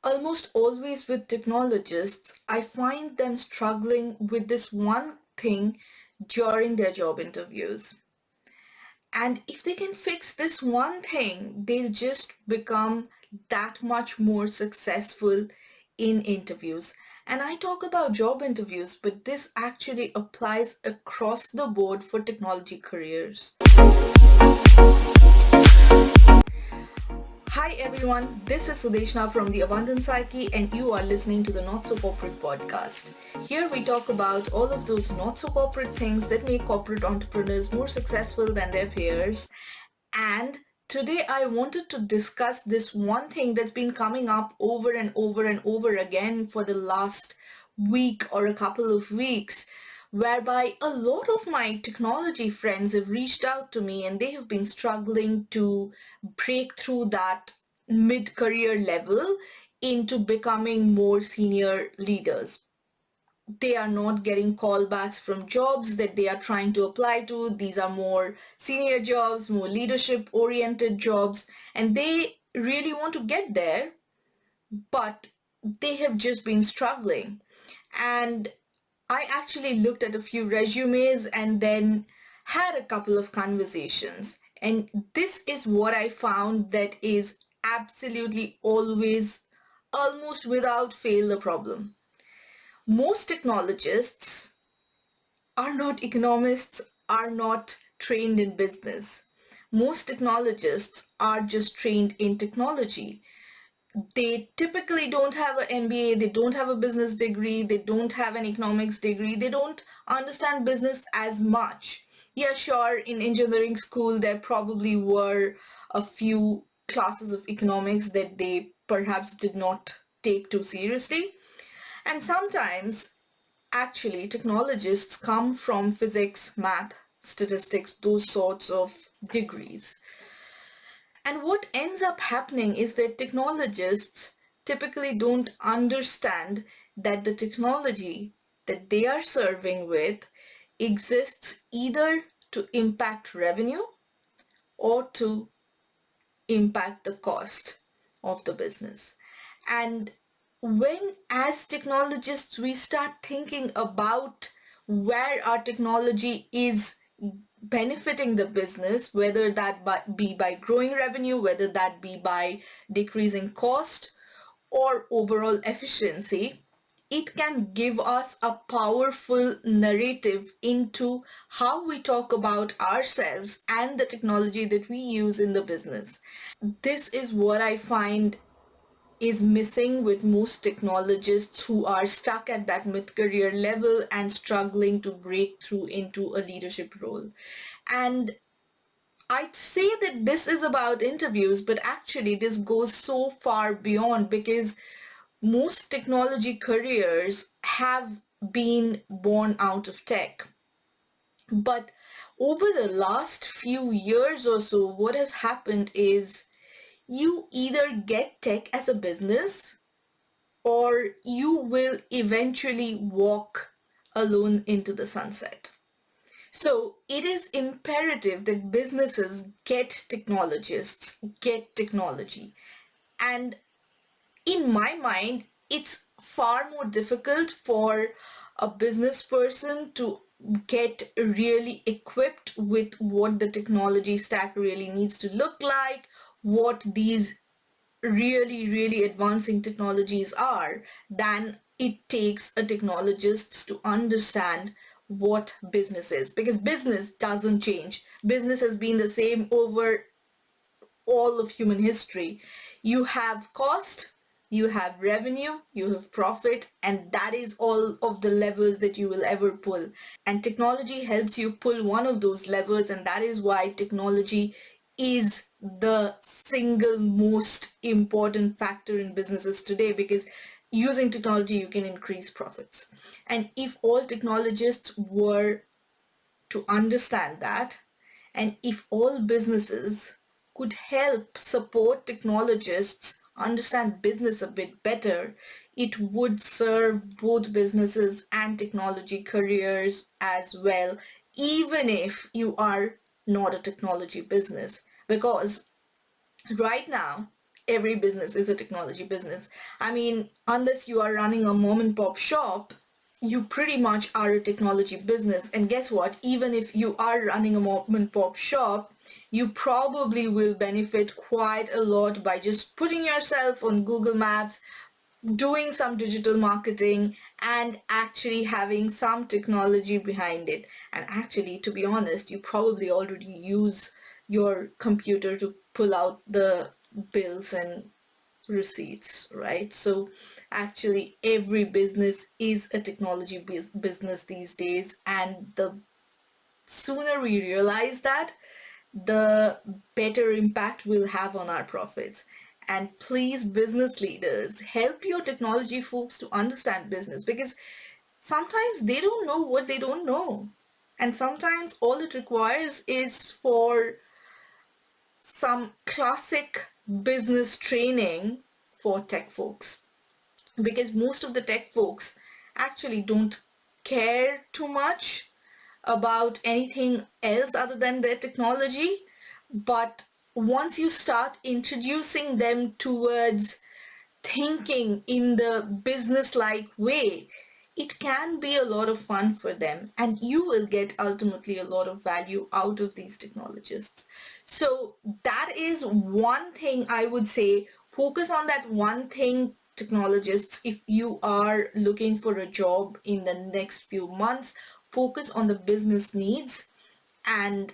Almost always with technologists, I find them struggling with this one thing during their job interviews. And if they can fix this one thing, they'll just become that much more successful in interviews. And I talk about job interviews, but this actually applies across the board for technology careers. Hi everyone, this is Sudeshna from the Abundant Psyche, and you are listening to the Not So Corporate podcast. Here we talk about all of those not so corporate things that make corporate entrepreneurs more successful than their peers. And today I wanted to discuss this one thing that's been coming up over and over and over again for the last week or a couple of weeks, whereby a lot of my technology friends have reached out to me and they have been struggling to break through that mid-career level into becoming more senior leaders. They are not getting callbacks from jobs that they are trying to apply to. These are more senior jobs, more leadership oriented jobs, and they really want to get there, but they have just been struggling. And I actually looked at a few resumes and then had a couple of conversations. And this is what I found that is absolutely always, almost without fail, the problem. Most technologists are not economists, are not trained in business. Most technologists are just trained in technology. They typically don't have an MBA, they don't have a business degree, they don't have an economics degree, they don't understand business as much. Yeah, sure, in engineering school, there probably were a few classes of economics that they perhaps did not take too seriously. And sometimes, actually, technologists come from physics, math, statistics, those sorts of degrees. And what ends up happening is that technologists typically don't understand that the technology that they are serving with exists either to impact revenue or to impact the cost of the business. And when, as technologists, we start thinking about where our technology is benefiting the business, whether that be by growing revenue, whether that be by decreasing cost or overall efficiency, it can give us a powerful narrative into how we talk about ourselves and the technology that we use in the business. This is what I find is missing with most technologists who are stuck at that mid-career level and struggling to break through into a leadership role. And I'd say that this is about interviews, but actually this goes so far beyond, because most technology careers have been born out of tech. But over the last few years or so, what has happened is you either get tech as a business or you will eventually walk alone into the sunset. So it is imperative that businesses get technologists, get technology. And in my mind, it's far more difficult for a business person to get really equipped with what the technology stack really needs to look like, what these really, really advancing technologies are, than it takes a technologist to understand what business is. Because business doesn't change. Business has been the same over all of human history. You have cost, you have revenue, you have profit, and that is all of the levers that you will ever pull. And technology helps you pull one of those levers, and that is why technology is the single most important factor in businesses today, because using technology you can increase profits. And if all technologists were to understand that, and if all businesses could help support technologists understand business a bit better, it would serve both businesses and technology careers as well, even if you are not a technology business. Because right now, every business is a technology business. I mean, unless you are running a mom and pop shop, you pretty much are a technology business. And guess what? Even if you are running a mom and pop shop, you probably will benefit quite a lot by just putting yourself on Google Maps, doing some digital marketing, and actually having some technology behind it. And actually, to be honest, you probably already use your computer to pull out the bills and receipts, right? So actually every business is a technology business these days, and the sooner we realize that, the better impact we'll have on our profits. And please, business leaders, help your technology folks to understand business, because sometimes they don't know what they don't know. And sometimes all it requires is for some classic business training for tech folks, because most of the tech folks actually don't care too much about anything else other than their technology. But once you start introducing them towards thinking in the business like way, it can be a lot of fun for them, and you will get ultimately a lot of value out of these technologists. So that is one thing I would say. Focus on that one thing, technologists. If you are looking for a job in the next few months, focus on the business needs. And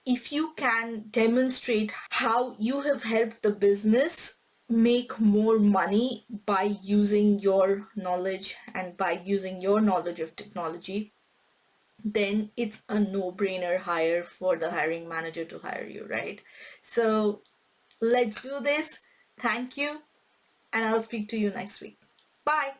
if you can demonstrate how you have helped the business make more money by using your knowledge and by using your knowledge of technology, then it's a no-brainer hire for the hiring manager to hire you, right? So let's do this. Thank you, and I'll speak to you next week. Bye.